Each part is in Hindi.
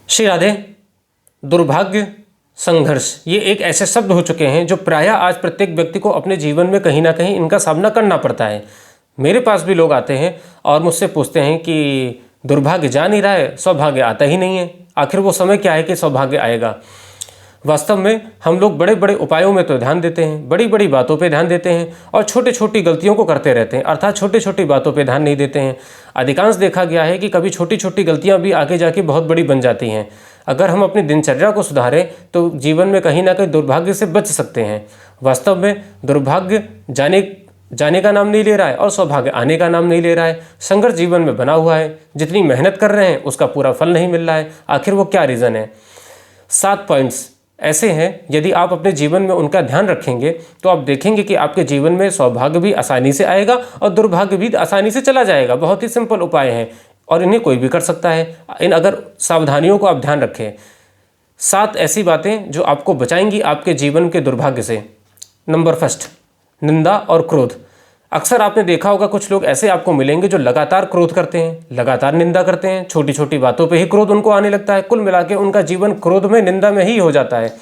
श्री राधे। दुर्भाग्य, संघर्ष, ये एक ऐसे शब्द हो चुके हैं जो प्रायः आज प्रत्येक व्यक्ति को अपने जीवन में कहीं ना कहीं इनका सामना करना पड़ता है। मेरे पास भी लोग आते हैं और मुझसे पूछते हैं कि दुर्भाग्य जा नहीं रहा है, सौभाग्य आता ही नहीं है, आखिर वो समय क्या है कि सौभाग्य आएगा। वास्तव में हम लोग बड़े बड़े उपायों में तो ध्यान देते हैं, बड़ी बड़ी बातों पे ध्यान देते हैं और छोटी छोटी गलतियों को करते रहते हैं, अर्थात छोटी छोटी बातों पे ध्यान नहीं देते हैं। अधिकांश देखा गया है कि कभी छोटी छोटी गलतियां भी आगे जाके बहुत बड़ी बन जाती हैं। अगर हम अपनी दिनचर्या को सुधारें तो जीवन में कहीं ना कहीं दुर्भाग्य से बच सकते हैं। वास्तव में दुर्भाग्य जाने का नाम नहीं ले रहा है और सौभाग्य आने का नाम नहीं ले रहा है। संघर्ष जीवन में बना हुआ है, जितनी मेहनत कर रहे हैं उसका पूरा फल नहीं मिल रहा है। आखिर वो क्या रीज़न है? 7 पॉइंट्स ऐसे हैं, यदि आप अपने जीवन में उनका ध्यान रखेंगे तो आप देखेंगे कि आपके जीवन में सौभाग्य भी आसानी से आएगा और दुर्भाग्य भी आसानी से चला जाएगा। बहुत ही सिंपल उपाय हैं और इन्हें कोई भी कर सकता है, अगर सावधानियों को आप ध्यान रखें। 7 ऐसी बातें जो आपको बचाएंगी आपके जीवन के दुर्भाग्य से। नंबर 1, निंदा और क्रोध। अक्सर आपने देखा होगा कुछ लोग ऐसे आपको मिलेंगे जो लगातार क्रोध करते हैं, लगातार निंदा करते हैं, छोटी छोटी बातों पे ही क्रोध उनको आने लगता है। कुल मिला के उनका जीवन क्रोध में, निंदा में ही हो जाता है।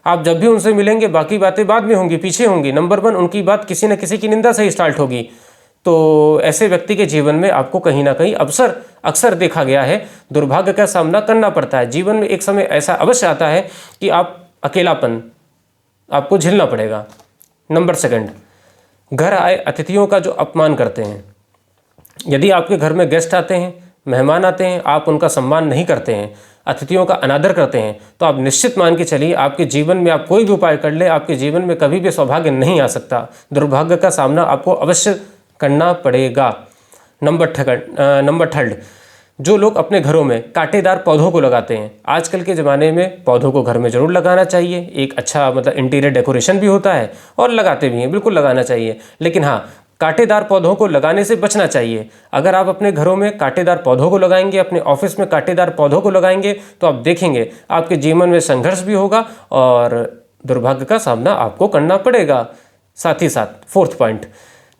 आप जब भी उनसे मिलेंगे बाकी बातें बाद में होंगी, पीछे होंगी। नंबर 1, उनकी बात किसी न किसी की निंदा से ही स्टार्ट होगी। तो ऐसे व्यक्ति के जीवन में आपको कहीं ना कहीं अक्सर देखा गया है दुर्भाग्य का सामना करना पड़ता है। जीवन में एक समय ऐसा अवश्य आता है कि आप अकेलापन आपको झेलना पड़ेगा। नंबर 2, घर आए अतिथियों का जो अपमान करते हैं। यदि आपके घर में गेस्ट आते हैं, मेहमान आते हैं, आप उनका सम्मान नहीं करते हैं, अतिथियों का अनादर करते हैं, तो आप निश्चित मान के चलिए आपके जीवन में आप कोई भी उपाय कर ले, आपके जीवन में कभी भी सौभाग्य नहीं आ सकता। दुर्भाग्य का सामना आपको अवश्य करना पड़ेगा। नंबर 3, जो लोग अपने घरों में कांटेदार पौधों को लगाते हैं। आजकल के ज़माने में पौधों को घर में ज़रूर लगाना चाहिए, एक अच्छा इंटीरियर डेकोरेशन भी होता है और लगाते भी हैं, बिल्कुल लगाना चाहिए। लेकिन हाँ, कांटेदार पौधों को लगाने से बचना चाहिए। अगर आप अपने घरों में कांटेदार पौधों को लगाएंगे, अपने ऑफिस में कांटेदार पौधों को लगाएंगे, तो आप देखेंगे आपके जीवन में संघर्ष भी होगा और दुर्भाग्य का सामना आपको करना पड़ेगा। साथ ही साथ 4th पॉइंट,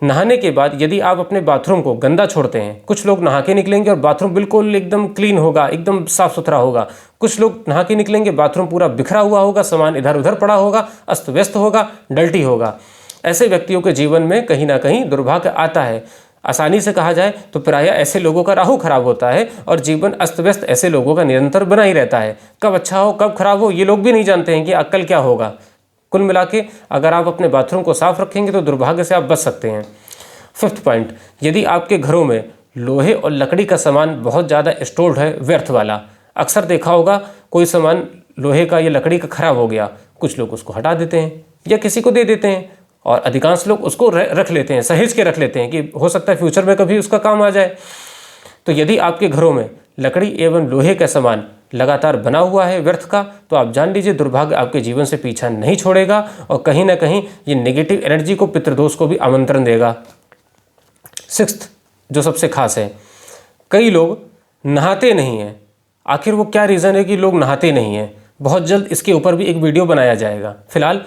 नहाने के बाद यदि आप अपने बाथरूम को गंदा छोड़ते हैं। कुछ लोग नहा के निकलेंगे और बाथरूम बिल्कुल एकदम क्लीन होगा, एकदम साफ सुथरा होगा। कुछ लोग नहा के निकलेंगे, बाथरूम पूरा बिखरा हुआ होगा, सामान इधर उधर पड़ा होगा, अस्त व्यस्त होगा, डल्टी होगा। ऐसे व्यक्तियों के जीवन में कहीं ना कहीं दुर्भाग्य आता है। आसानी से कहा जाए तो प्रायः ऐसे लोगों का राहु खराब होता है और जीवन अस्त व्यस्त ऐसे लोगों का निरंतर बना ही रहता है। कब अच्छा हो कब खराब हो ये लोग भी नहीं जानते हैं कि अक्कल क्या होगा। कुल मिला के अगर आप अपने बाथरूम को साफ रखेंगे तो दुर्भाग्य से आप बच सकते हैं। 5th पॉइंट, यदि आपके घरों में लोहे और लकड़ी का सामान बहुत ज़्यादा स्टोर्ड है, व्यर्थ वाला। अक्सर देखा होगा कोई सामान लोहे का या लकड़ी का खराब हो गया, कुछ लोग उसको हटा देते हैं या किसी को दे देते हैं और अधिकांश लोग उसको रख लेते हैं, सहेज के रख लेते हैं कि हो सकता है फ्यूचर में कभी उसका काम आ जाए। तो यदि आपके घरों में लकड़ी एवं लोहे का सामान लगातार बना हुआ है व्यर्थ का, तो आप जान लीजिए दुर्भाग्य आपके जीवन से पीछा नहीं छोड़ेगा और कहीं ना कहीं ये नेगेटिव एनर्जी को, पितृदोष को भी आमंत्रण देगा। 6th, जो सबसे खास है, कई लोग नहाते नहीं हैं। आखिर वो क्या रीज़न है कि लोग नहाते नहीं हैं? बहुत जल्द इसके ऊपर भी एक वीडियो बनाया जाएगा। फिलहाल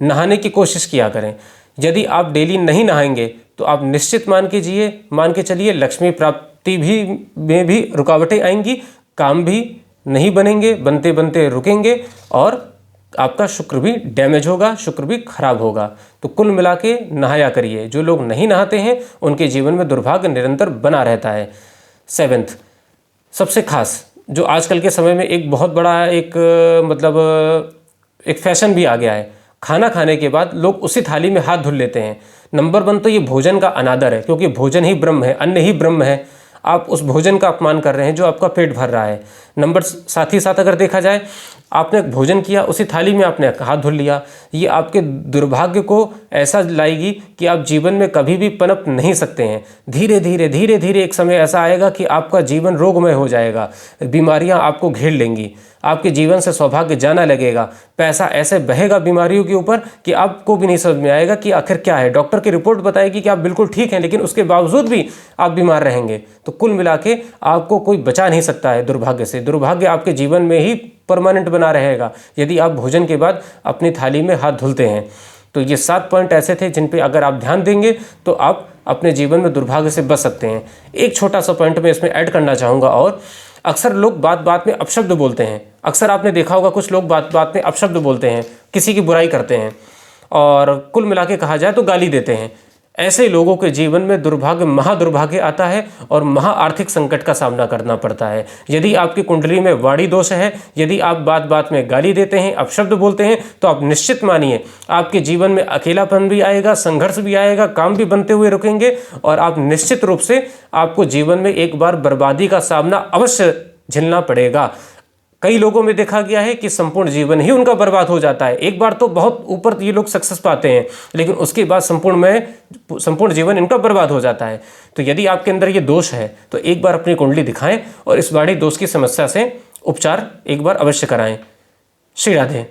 नहाने की कोशिश किया करें। यदि आप डेली नहीं नहाएंगे तो आप निश्चित मान के चलिए लक्ष्मी प्राप्ति में भी रुकावटें आएंगी, काम भी नहीं बनेंगे, बनते बनते रुकेंगे और आपका शुक्र भी डैमेज होगा, शुक्र भी खराब होगा। तो कुल मिला के नहाया करिए। जो लोग नहीं नहाते हैं उनके जीवन में दुर्भाग्य निरंतर बना रहता है। 7th, सबसे खास, जो आजकल के समय में एक बहुत बड़ा एक फैशन भी आ गया है। खाना खाने के बाद लोग उसी थाली में हाथ धुल लेते हैं। नंबर 1 तो ये भोजन का अनादर है, क्योंकि भोजन ही ब्रह्म है, अन्न ही ब्रह्म है। आप उस भोजन का अपमान कर रहे हैं जो आपका पेट भर रहा है। साथ ही साथ अगर देखा जाए, आपने भोजन किया, उसी थाली में आपने हाथ धुल लिया, ये आपके दुर्भाग्य को ऐसा लाएगी कि आप जीवन में कभी भी पनप नहीं सकते हैं। धीरे धीरे एक समय ऐसा आएगा कि आपका जीवन रोगमय हो जाएगा, बीमारियां आपको घेर लेंगी, आपके जीवन से सौभाग्य जाना लगेगा, पैसा ऐसे बहेगा बीमारियों के ऊपर कि आपको भी नहीं समझ में आएगा कि आखिर क्या है। डॉक्टर की रिपोर्ट बताएगी कि आप बिल्कुल ठीक हैं, लेकिन उसके बावजूद भी आप बीमार रहेंगे। तो कुल मिला के आपको कोई बचा नहीं सकता है दुर्भाग्य से। दुर्भाग्य आपके जीवन में ही परमानेंट बना रहेगा यदि आप भोजन के बाद अपनी थाली में हाथ धुलते हैं। तो ये 7 पॉइंट ऐसे थे जिन पे अगर आप ध्यान देंगे तो आप अपने जीवन में दुर्भाग्य से बच सकते हैं। एक छोटा सा पॉइंट मैं इसमें ऐड करना चाहूँगा, और अक्सर लोग बात बात में अपशब्द बोलते हैं। अक्सर आपने देखा होगा कुछ लोग बात बात में अपशब्द बोलते हैं, किसी की बुराई करते हैं और कुल मिला के कहा जाए तो गाली देते हैं। ऐसे लोगों के जीवन में दुर्भाग्य, महादुर्भाग्य आता है और महा आर्थिक संकट का सामना करना पड़ता है। यदि आपकी कुंडली में वाणी दोष है, यदि आप बात बात में गाली देते हैं, अपशब्द बोलते हैं, तो आप निश्चित मानिए आपके जीवन में अकेलापन भी आएगा, संघर्ष भी आएगा, काम भी बनते हुए रुकेंगे और आप निश्चित रूप से आपको जीवन में एक बार बर्बादी का सामना अवश्य झेलना पड़ेगा। कई लोगों में देखा गया है कि संपूर्ण जीवन ही उनका बर्बाद हो जाता है। एक बार तो बहुत ऊपर ये लोग सक्सेस पाते हैं, लेकिन उसके बाद संपूर्ण जीवन इनका बर्बाद हो जाता है। तो यदि आपके अंदर ये दोष है तो एक बार अपनी कुंडली दिखाएं और इस वाणी दोष की समस्या से उपचार एक बार अवश्य कराएं। श्री राधे।